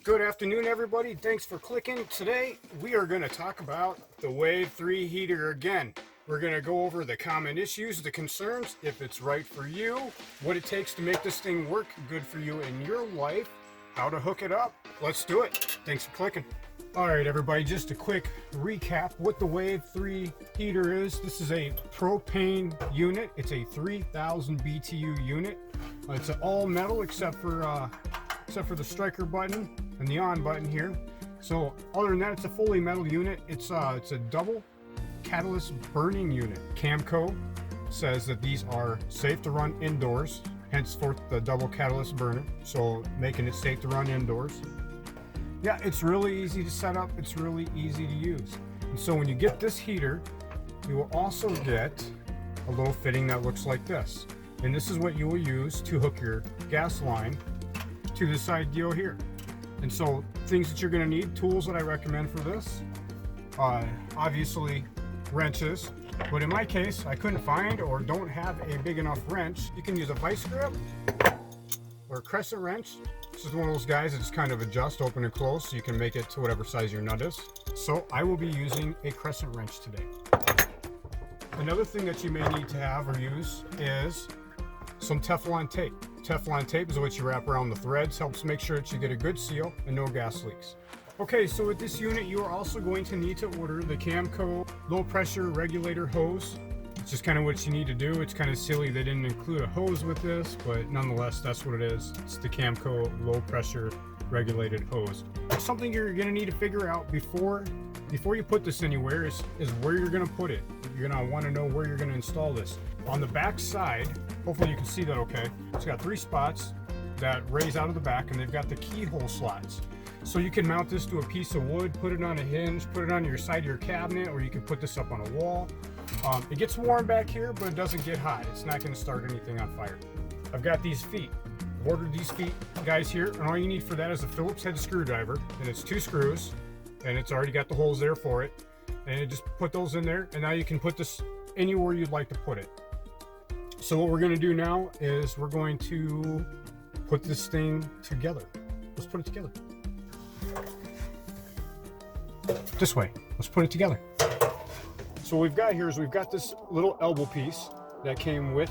Good afternoon, everybody. Thanks for clicking. Today, we are going to talk about the Wave 3 heater again. We're going to go over the common issues, the concerns, if it's right for you, what it takes to make this thing work good for you in your life, how to hook it up. Let's do it. Thanks for clicking. All right, everybody, just a quick recap what the Wave 3 heater is. This is a propane unit. It's a 3000 BTU unit. It's all metal except for the striker button and the on button here. So other than that, it's a fully metal unit. It's a double catalyst burning unit. Camco says that these are safe to run indoors, henceforth the double catalyst burner, so making it safe to run indoors. Yeah, it's really easy to set up, it's really easy to use. And so when you get this heater, you will also get a little fitting that looks like this. And this is what you will use to hook your gas line to the side deal here. And so things that you're going to need, tools that I recommend for this, obviously wrenches, but in my case I couldn't find or don't have a big enough wrench. You can use a vice grip or a crescent wrench. This is one of those guys that just kind of adjust, open and close, so you can make it to whatever size your nut is. So I will be using a crescent wrench today. Another thing that you may need to have or use is some Teflon tape. Teflon tape is what you wrap around the threads, helps make sure that you get a good seal and no gas leaks. Okay, so with this unit you are also going to need to order the Camco low pressure regulator hose. It's just kind of what you need to do. It's kind of silly they didn't include a hose with this, but nonetheless that's what it is. It's the Camco low pressure regulated hose. Something you're going to need to figure out before you put this anywhere is where you're going to put it. You're going to want to know where you're going to install this. On the back side, hopefully you can see that okay, it's got 3 spots that raise out of the back, and they've got the keyhole slots. So you can mount this to a piece of wood, put it on a hinge, put it on your side of your cabinet, or you can put this up on a wall. It gets warm back here, but it doesn't get hot. It's not going to start anything on fire. I've got these feet. I've ordered these feet guys here, and all you need for that is a Phillips head screwdriver, and it's 2 screws, and it's already got the holes there for it. And you just put those in there, and now you can put this anywhere you'd like to put it. So what we're going to do now is we're going to put this thing together. Let's put it together. This way. Let's put it together. So what we've got here is we've got this little elbow piece that came with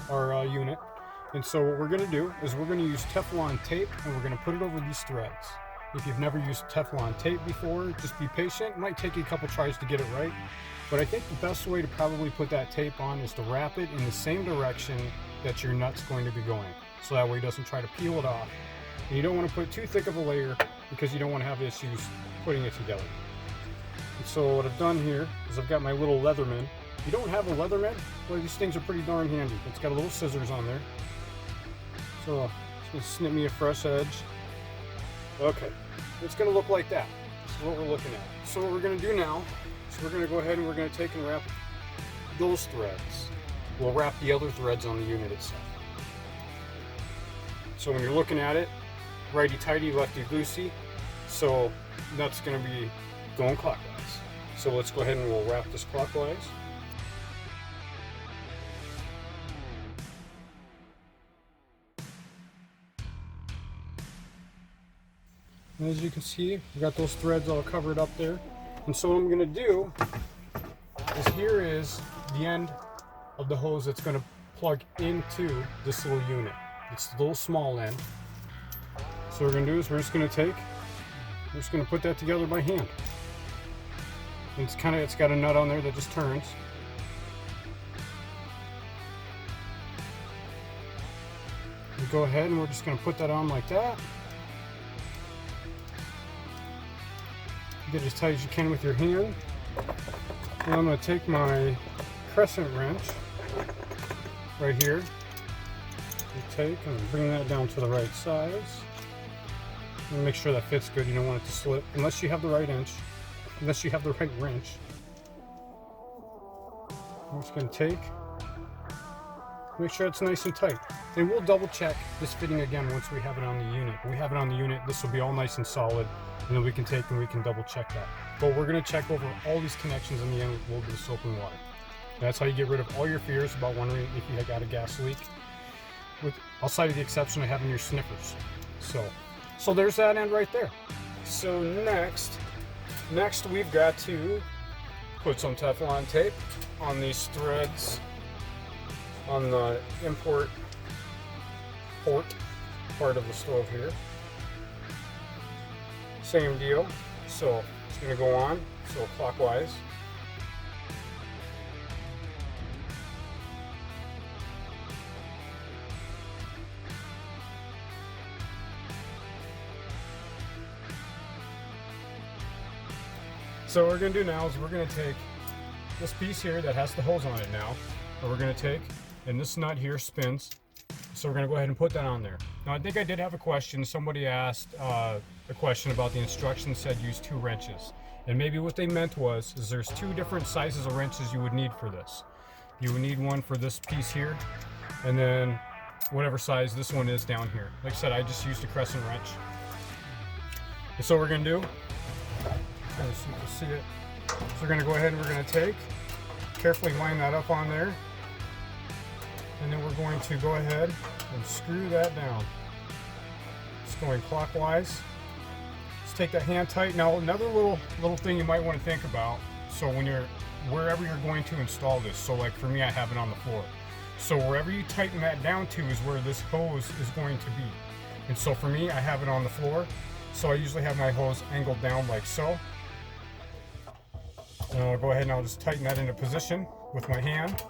our unit. And so what we're going to do is we're going to use Teflon tape, and we're going to put it over these threads. If you've never used Teflon tape before, just be patient. It might take you a couple tries to get it right. But I think the best way to probably put that tape on is to wrap it in the same direction that your nut's going to be going. So that way it doesn't try to peel it off. And you don't want to put too thick of a layer because you don't want to have issues putting it together. And so what I've done here is I've got my little Leatherman. If you don't have a Leatherman, well, these things are pretty darn handy. It's got a little scissors on there. So it's going to snip me a fresh edge. Okay, it's going to look like that. That's what we're looking at. So what we're going to do now is we're going to go ahead and we're going to take and wrap those threads. We'll wrap the other threads on the unit itself. So when you're looking at it, righty-tighty, lefty-loosey, so that's going to be going clockwise. So let's go ahead and we'll wrap this clockwise. And as you can see, we got those threads all covered up there. And so what I'm going to do is here is the end of the hose that's going to plug into this little unit. It's the little small end. So what we're going to do is we're just going to put that together by hand. And it's got a nut on there that just turns. We go ahead and we're just going to put that on like that. Get it as tight as you can with your hand. And I'm going to take my crescent wrench right here and bring that down to the right size. And make sure that fits good. You don't want it to slip unless you have the right wrench. I'm just going to make sure it's nice and tight. And we'll double check this fitting again once we have it on the unit. When we have it on the unit, this will be all nice and solid, and then we can take and we can double check that. But we're going to check over all these connections in the end with a little bit of soap and water. That's how you get rid of all your fears about wondering if you got a gas leak, with outside of the exception of having your sniffers. So So there's that end right there. So next we've got to put some Teflon tape on these threads on the import port part of the stove here. Same deal. So it's going to go on, so clockwise. So what we're going to do now is we're going to take this piece here that has the hose on it now, and we're going to take, and this nut here spins, so we're going to go ahead and put that on there. Now I think I did have a question. Somebody asked a question about the instructions, said use 2 wrenches. And maybe what they meant was, is there's 2 different sizes of wrenches you would need for this. You would need one for this piece here, and then whatever size this one is down here. Like I said, I just used a Crescent wrench. And so what we're going to do, so you can see it. So we're going to go ahead and we're going to carefully line that up on there. And then we're going to go ahead and screw that down. It's going clockwise. Let's take that hand tight. Now another little thing you might want to think about. So when wherever you're going to install this, so like for me I have it on the floor. So wherever you tighten that down to is where this hose is going to be. And so for me I have it on the floor. So I usually have my hose angled down like so. And I'll go ahead and I'll just tighten that into position with my hand.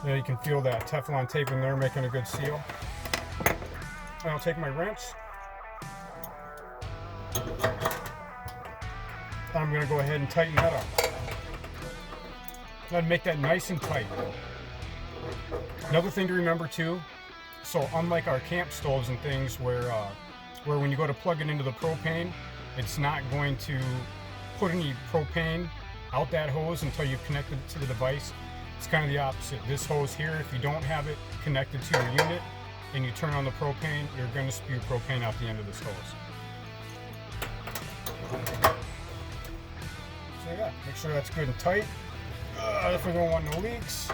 Now you can feel that Teflon tape in there making a good seal. And I'll take my wrench. And I'm going to go ahead and tighten that up. And make that nice and tight. Another thing to remember too, so unlike our camp stoves and things where when you go to plug it into the propane, it's not going to put any propane out that hose until you've connected it to the device. It's kind of the opposite. This hose here, if you don't have it connected to your unit and you turn on the propane, you're going to spew propane out the end of this hose. So yeah, make sure that's good and tight. If we don't want no leaks.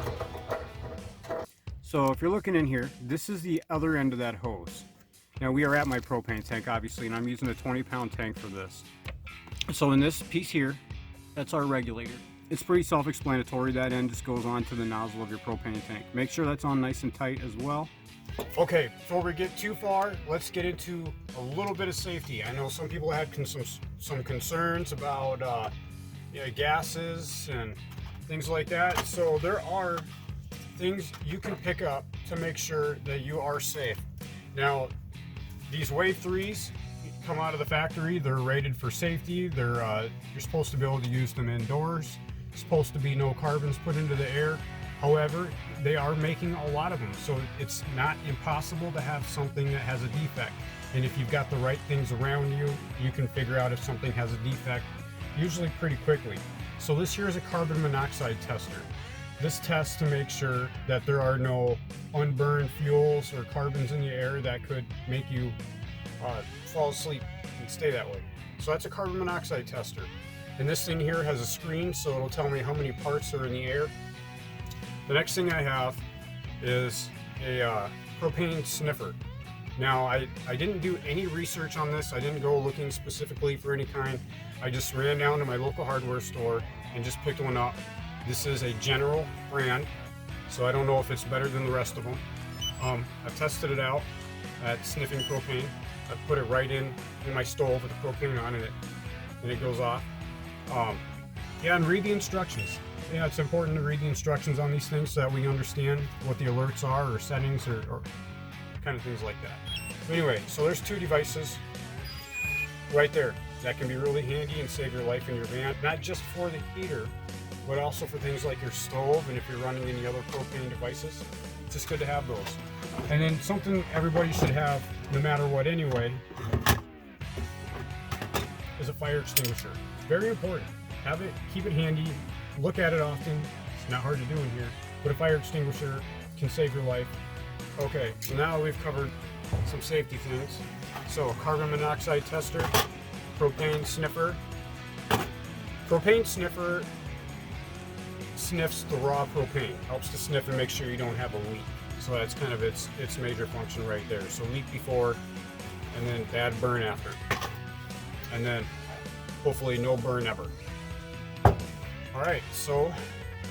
So if you're looking in here, this is the other end of that hose. Now we are at my propane tank obviously, and I'm using a 20-pound tank for this. So in this piece here, that's our regulator. It's pretty self-explanatory. That end just goes on to the nozzle of your propane tank. Make sure that's on nice and tight as well. Okay, before we get too far, let's get into a little bit of safety. I know some people had some concerns about gases and things like that. So there are things you can pick up to make sure that you are safe. Now, these Wave 3s come out of the factory. They're rated for safety. You're supposed to be able to use them indoors. Supposed to be no carbons put into the air. However, they are making a lot of them, so it's not impossible to have something that has a defect. And if you've got the right things around you, you can figure out if something has a defect usually pretty quickly. So this here is a carbon monoxide tester. This tests to make sure that there are no unburned fuels or carbons in the air that could make you fall asleep and stay that way. So that's a carbon monoxide tester. And this thing here has a screen, so it'll tell me how many parts are in the air. The next thing I have is a propane sniffer. Now I didn't do any research on this. I didn't go looking specifically for any kind. I just ran down to my local hardware store and just picked one up. This is a General brand, so I don't know if it's better than the rest of them. I've tested it out at sniffing propane. I put it right in my stove with the propane on it, and it goes off. Yeah, and read the instructions. Yeah, it's important to read the instructions on these things so that we understand what the alerts are or settings or kind of things like that. Anyway, so there's 2 devices right there that can be really handy and save your life in your van, not just for the heater, but also for things like your stove and if you're running any other propane devices. It's just good to have those. And then something everybody should have, no matter what anyway, is a fire extinguisher. Very important. Have it, keep it handy, look at it often. It's not hard to do in here, but a fire extinguisher can save your life. Okay, so now we've covered some safety things. So carbon monoxide tester, propane sniffer. Propane sniffer sniffs the raw propane, helps to sniff and make sure you don't have a leak. So that's kind of its major function right there. So leak before and then bad burn after. And then hopefully no burn ever. Alright, so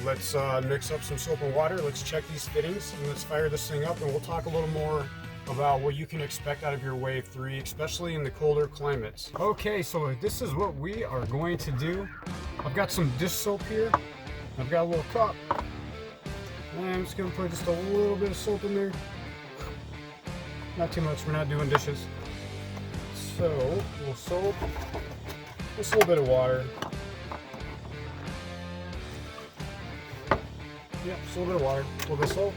let's mix up some soap and water. Let's check these fittings and let's fire this thing up, and we'll talk a little more about what you can expect out of your Wave 3, especially in the colder climates. Okay, so this is what we are going to do. I've got some dish soap here. I've got a little cup. And I'm just going to put just a little bit of soap in there. Not too much, we're not doing dishes. So, a little soap, just a little bit of water. Yep, just a little bit of water, a little bit of soap.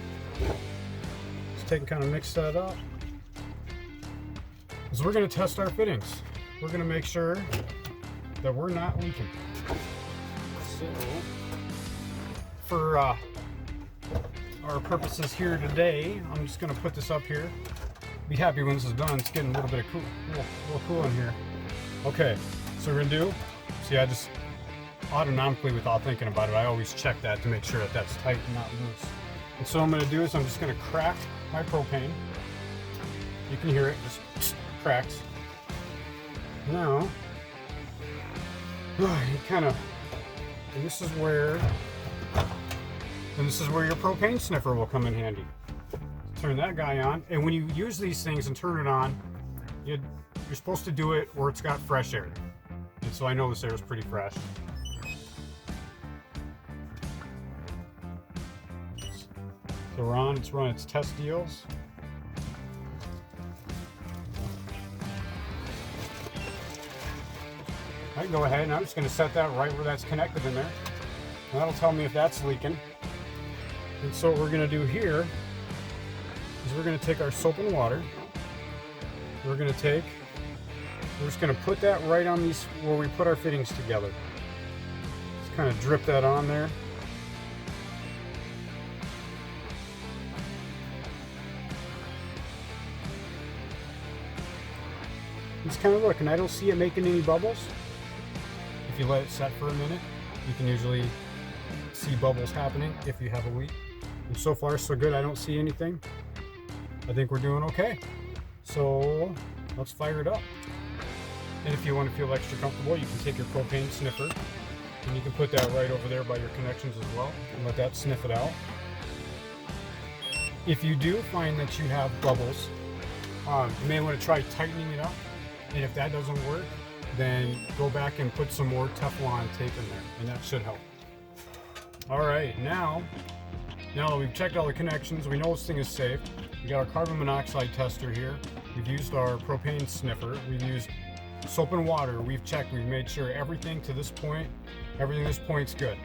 Just take and kind of mix that up. So we're going to test our fittings. We're going to make sure that we're not leaking. So, for our purposes here today, I'm just going to put this up here. Be happy when this is done. It's getting a little bit of cool, a little cool in here. Okay, so we're going to do, see, I just autonomically, without thinking about it, I always check that to make sure that that's tight and not loose. And so what I'm going to do is I'm just going to crack my propane. You can hear it, just cracks. Now, you kind of, and this is where your propane sniffer will come in handy. Turn that guy on, and when you use these things and turn it on, you're supposed to do it where it's got fresh air. And so I know this air is pretty fresh. So we're on, it's running its test deals. I can go ahead and I'm just going to set that right where that's connected in there. And that'll tell me if that's leaking. And so what we're going to do here is we're going to take our soap and water. We're just going to put that right on these where we put our fittings together. Just kind of drip that on there. Just kind of look, and I don't see it making any bubbles. If you let it set for a minute, you can usually see bubbles happening if you have a leak. And so far so good, I don't see anything. I think we're doing okay. So let's fire it up. And if you want to feel extra comfortable, you can take your propane sniffer and you can put that right over there by your connections as well and let that sniff it out. If you do find that you have bubbles, you may want to try tightening it up. And if that doesn't work, then go back and put some more Teflon tape in there, and that should help. All right, now that we've checked all the connections, we know this thing is safe. We got our carbon monoxide tester here. We've used our propane sniffer. We've used soap and water. We've checked. We've made sure everything to this point, everything to this point's good.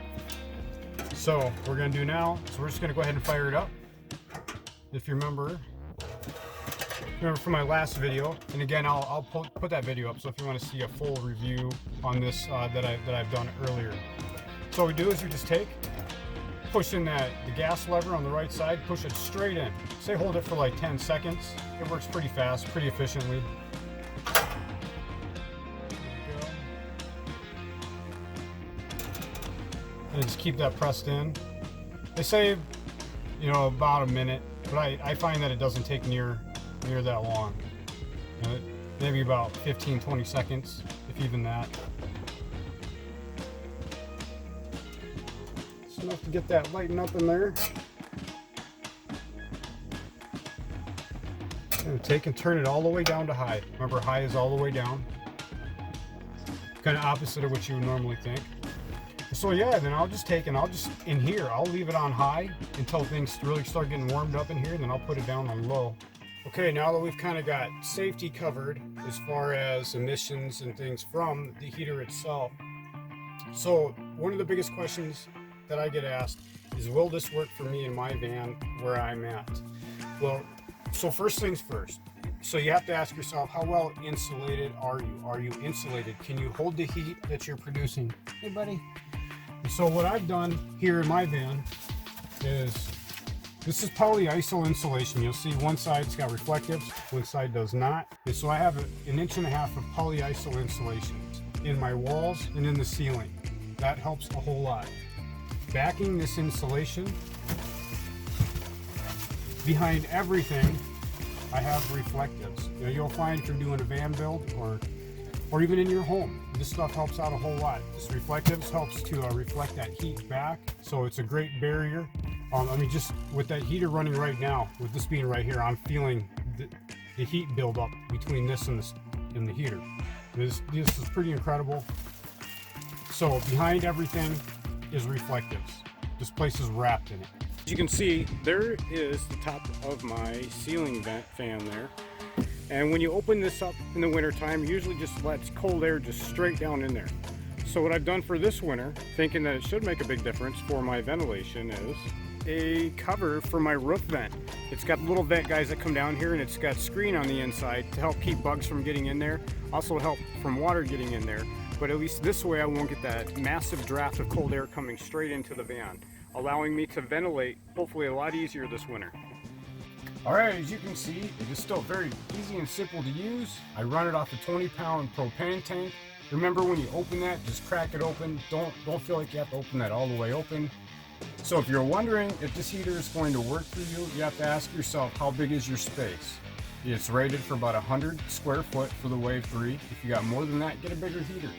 So what we're going to do now is we're just going to go ahead and fire it up. If you remember from my last video, and again, I'll put that video up. So if you want to see a full review on this that I've done earlier. So what we do is we just push in the gas lever on the right side, push it straight in. Say hold it for like 10 seconds. It works pretty fast, pretty efficiently. And just keep that pressed in. They say, about a minute, but I find that it doesn't take near that long. Maybe about 15-20 seconds, if even that. Just enough to get that lighten up in there. And take and turn it all the way down to high. Remember, high is all the way down. Kind of opposite of what you would normally think. So yeah, then I'll just in here, I'll leave it on high until things really start getting warmed up in here, and then I'll put it down on low. Okay, now that we've kind of got safety covered as far as emissions and things from the heater itself. So one of the biggest questions that I get asked is, will this work for me in my van where I'm at? Well, so first things first. So you have to ask yourself, how well insulated are you? Are you insulated? Can you hold the heat that you're producing? Hey, buddy. So what I've done here in my van is, this is polyiso insulation. You'll see one side's got reflectives, one side does not. And so I have an 1.5 inches of polyiso insulation in my walls and in the ceiling. That helps a whole lot. Backing this insulation, behind everything, I have reflectives. You know, you'll find if you're doing a van build or even in your home, this stuff helps out a whole lot. This reflectives helps to reflect that heat back, so it's a great barrier. I mean, just with that heater running right now, with this being right here, I'm feeling the heat build up between this and the heater. This is pretty incredible. So behind everything is reflectives. This place is wrapped in it. As you can see, there is the top of my ceiling vent fan there. And when you open this up in the winter time, usually just lets cold air just straight down in there. So what I've done for this winter, thinking that it should make a big difference for my ventilation, is a cover for my roof vent. It's got little vent guys that come down here, and it's got screen on the inside to help keep bugs from getting in there, also help from water getting in there. But at least this way I won't get that massive draft of cold air coming straight into the van, allowing me to ventilate hopefully a lot easier this winter. Alright, as you can see, it is still very easy and simple to use. I run it off a 20-pound propane tank. Remember, when you open that, just crack it open. Don't feel like you have to open that all the way open. So if you're wondering if this heater is going to work for you, you have to ask yourself, how big is your space? It's rated for about 100 square foot for the Wave 3. If you got more than that, get a bigger heater.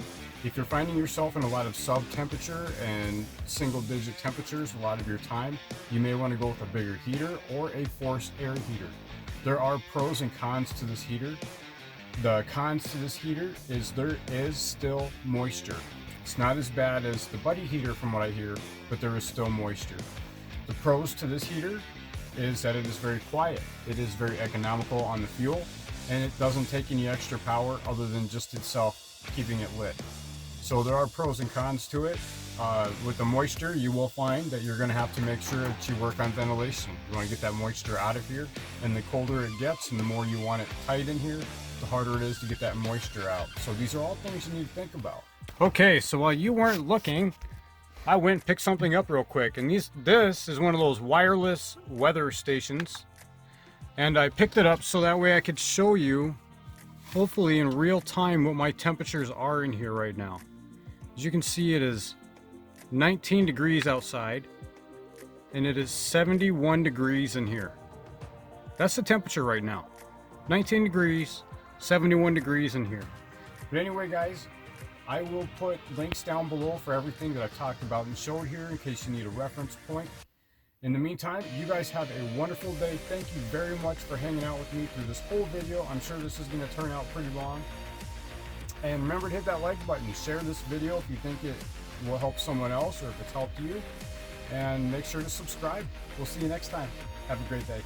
If you're finding yourself in a lot of sub-temperature and single-digit temperatures a lot of your time, you may want to go with a bigger heater or a forced air heater. There are pros and cons to this heater. The cons to this heater is there is still moisture. It's not as bad as the Buddy heater from what I hear, but there is still moisture. The pros to this heater is that it is very quiet. It is very economical on the fuel, and it doesn't take any extra power other than just itself keeping it lit. So there are pros and cons to it. With the moisture, you will find that you're going to have to make sure that you work on ventilation. You want to get that moisture out of here, and the colder it gets and the more you want it tight in here, the harder it is to get that moisture out. So these are all things you need to think about. Okay, so while you weren't looking, I went and picked something up real quick, and this is one of those wireless weather stations, and I picked it up so that way I could show you, hopefully in real time, what my temperatures are in here right now. As you can see, it is 19 degrees outside, and it is 71 degrees in here. That's the temperature right now. 19 degrees, 71 degrees in here. But anyway, guys, I will put links down below for everything that I've talked about and showed here in case you need a reference point. In the meantime, you guys have a wonderful day. Thank you very much for hanging out with me through this whole video. I'm sure this is going to turn out pretty long. And remember to hit that like button. Share this video if you think it will help someone else or if it's helped you. And make sure to subscribe. We'll see you next time. Have a great day.